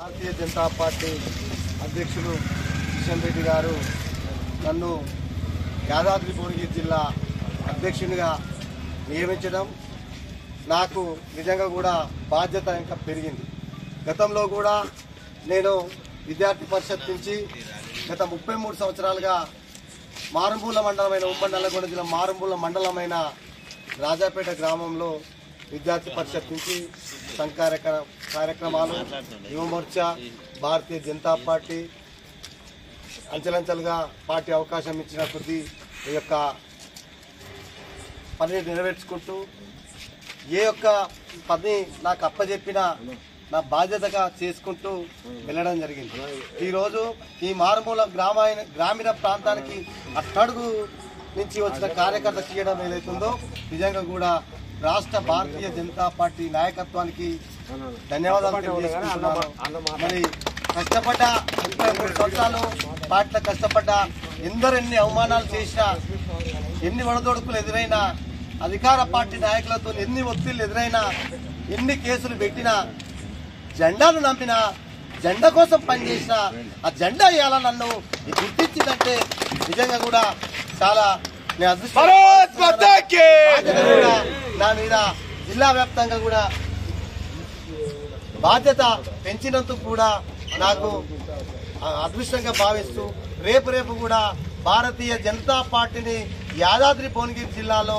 Bharatiya Janata party అధ్యక్షులు కిషన్ రెడ్డి గారు నన్ను యాదాద్రి భువనగిరి జిల్లా అధ్యక్షునిగా నియమించడం నాకు నిజంగా కూడా బాధ్యత ఇంకా పెరిగింది. గతంలో కూడా నేను విద్యార్థి పరిషత్ నుంచి గత 33 సంవత్సరాలుగా మారుమూల మండలమైన ఉమ్మడి నల్లగొండ జిల్లా మారుమూల మండలమైన రాజాపేట గ్రామంలో విద్యార్థి పరిషత్ నుంచి సంఘ కార్యక్రమాలు, యువమోర్చా, భారతీయ జనతా పార్టీ అంచెలంచెలుగా పార్టీ అవకాశం ఇచ్చిన కొద్దీ ఈ యొక్క పనిని నెరవేర్చుకుంటూ ఏ యొక్క పని నాకు అప్పచెప్పినా నా బాధ్యతగా చేసుకుంటూ వెళ్ళడం జరిగింది. ఈరోజు ఈ మారుమూల గ్రామీణ ప్రాంతానికి అట్టడుగు నుంచి వచ్చిన కార్యకర్త చేయడం ఏదైతుందో నిజంగా కూడా రాష్ట్ర భారతీయ జనతా పార్టీ నాయకత్వానికి ధన్యవాదాలు తెలియజేసుకుంటున్నాను. మరి కష్టపడ్డ 33 సంవత్సరాలు పార్టీలో కష్టపడ్డ ఎందరెన్ని అవమానాలు చేసినా, ఎన్ని వడదొడుకులు ఎదురైనా, అధికార పార్టీ నాయకులతో ఎన్ని ఒత్తిళ్లు ఎదురైనా, ఎన్ని కేసులు పెట్టినా, జెండాను నమ్మినా, జెండా కోసం పనిచేసిన ఆ జెండా ఇవాళ నన్ను గుర్తించిందంటే నిజంగా కూడా చాలా నా మీద జిల్లా వ్యాప్తంగా కూడా బాధ్యత పెంచినందుకు కూడా నాకు అదృష్టంగా భావిస్తూ రేపు కూడా భారతీయ జనతా పార్టీని యాదాద్రి భువనగిరి జిల్లాలో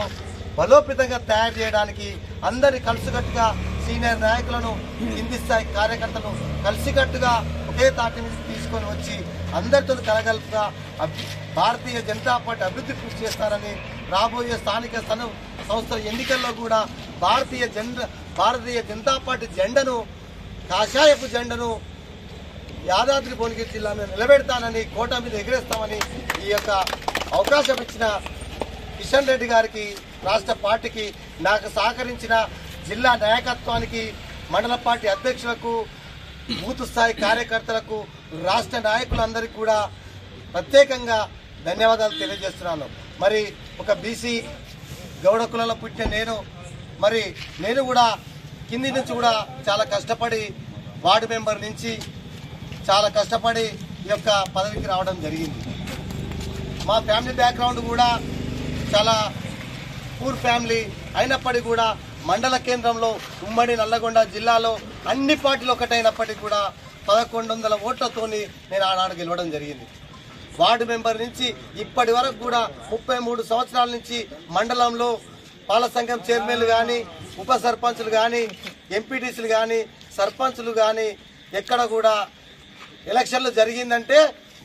బలోపేతంగా తయారు చేయడానికి అందరి కలిసికట్టుగా సీనియర్ నాయకులను, కింది స్థాయి కార్యకర్తలను కలిసికట్టుగా ఒకే తాటి మీద తీసుకొని వచ్చి అందరితో కలగలుపుగా భారతీయ జనతా పార్టీ అభివృద్ధి కృషి చేస్తారని, రాబోయే స్థానిక సంస్థల ఎన్నికల్లో కూడా భారతీయ జనతా పార్టీ జెండను, కాషాయపు జెండను యాదాద్రి భువనగిరి జిల్లా మీద నిలబెడతానని, కోట మీద ఎగిరేస్తామని ఈ యొక్క అవకాశం ఇచ్చిన కిషన్ రెడ్డి గారికి, రాష్ట్ర పార్టీకి, నాకు సహకరించిన జిల్లా నాయకత్వానికి, మండల పార్టీ అధ్యక్షులకు, బూత్ స్థాయి కార్యకర్తలకు, రాష్ట్ర నాయకులందరికీ కూడా ప్రత్యేకంగా ధన్యవాదాలు తెలియజేస్తున్నాను. మరి ఒక బీసీ గౌడ కులంలో పుట్టిన నేను కూడా కింది నుంచి కూడా చాలా కష్టపడి వార్డు మెంబర్ నుంచి చాలా కష్టపడి ఈ యొక్క పదవికి రావడం జరిగింది. మా ఫ్యామిలీ బ్యాక్గ్రౌండ్ కూడా చాలా పూర్ ఫ్యామిలీ అయినప్పటికీ కూడా మండల కేంద్రంలో ఉమ్మడి నల్లగొండ జిల్లాలో అన్ని పార్టీలు ఒకటైనప్పటికీ కూడా 1100 ఓట్లతోని నేను ఆనాడు గెలవడం జరిగింది. వార్డు మెంబర్ నుంచి ఇప్పటి వరకు కూడా 33 సంవత్సరాల నుంచి మండలంలో పాలక సంఘం చైర్మన్లు కానీ, ఉప సర్పంచులు కానీ, ఎంపీటీసీలు కానీ, సర్పంచులు కానీ ఎక్కడ కూడా ఎలక్షన్లు జరిగిందంటే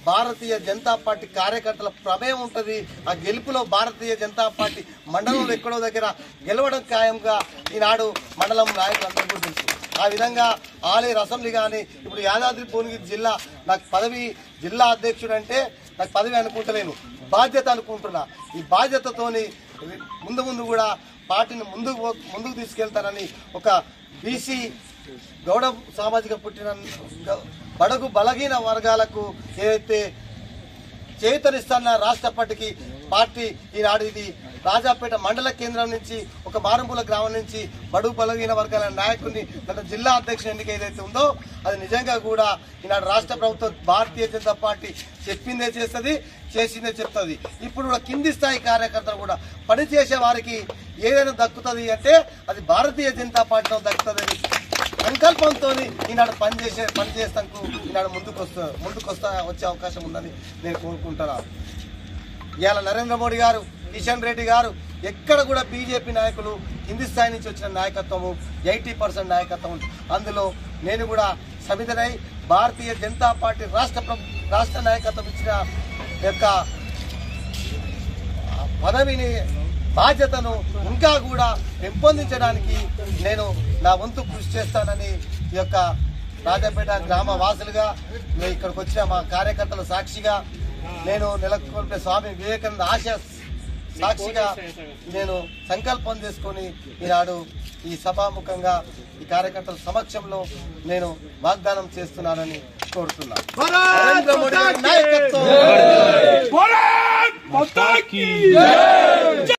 భారతీయ జనతా పార్టీ కార్యకర్తల ప్రమేయం ఉంటుంది. ఆ గెలుపులో భారతీయ జనతా పార్టీ మండలంలో ఎక్కడో దగ్గర గెలవడం ఖాయంగా ఈనాడు మండలం నాయకులందరూ కూడా తెలుసు. ఆ విధంగా ఆలేరు అసెంబ్లీ కానీ, ఇప్పుడు యాదాద్రి భువనగిరి జిల్లా నాకు పదవి, జిల్లా అధ్యక్షుడు అంటే నాకు పదవి అనుకుంటలేను, బాధ్యత అనుకుంటున్నా. ఈ బాధ్యతతోని ముందు కూడా పార్టీని ముందుకు తీసుకెళ్తానని ఒక బీసీ గౌడ సామాజిక పుట్టిన బడుగు బలహీన వర్గాలకు ఏదైతే చేయూతనిస్తున్న రాష్ట్ర పార్టీ ఈనాడు ఇది రాజాపేట మండల కేంద్రం నుంచి ఒక మారుమూల గ్రామం నుంచి బడుగు బలహీన వర్గాల నాయకుడిని తన జిల్లా అధ్యక్షుని ఎన్నిక ఏదైతే ఉందో అది నిజంగా కూడా ఈనాడు రాష్ట్ర ప్రభుత్వం భారతీయ జనతా పార్టీ చెప్పిందే చేస్తుంది, చేసిందే చెప్తుంది. ఇప్పుడు కూడా కింది స్థాయి కార్యకర్తలు కూడా పనిచేసే వారికి ఏదైనా దక్కుతుంది అంటే అది భారతీయ జనతా పార్టీలో దక్కుతుంది సంకల్పంతో ఈనాడు పనిచేస్తాకు ఈనాడు వచ్చే అవకాశం ఉందని నేను కోరుకుంటున్నాను. ఇవాళ నరేంద్ర మోడీ గారు, కిషన్ రెడ్డి గారు ఎక్కడ కూడా బీజేపీ నాయకులు కింది స్థాయి నుంచి వచ్చిన నాయకత్వము 80% నాయకత్వం. అందులో నేను కూడా సమితనై భారతీయ జనతా పార్టీ రాష్ట్ర నాయకత్వం ఇచ్చిన యొక్క పదవిని, బాధ్యతను ఇంకా కూడా పెంపొందించడానికి నేను నా వంతు కృషి చేస్తానని ఈ యొక్క రాజాపేట గ్రామ వాసులుగా, ఇక్కడికి వచ్చిన మా కార్యకర్తల సాక్షిగా, నేను నెలకొల్పే స్వామి వివేకానంద ఆశ సాక్షిగా నేను సంకల్పం చేసుకొని ఈనాడు ఈ సభాముఖంగా ఈ కార్యకర్తల సమక్షంలో నేను వాగ్దానం చేస్తున్నానని కోరుతున్నాను. నరేంద్ర మోడీ నాయకత్వం.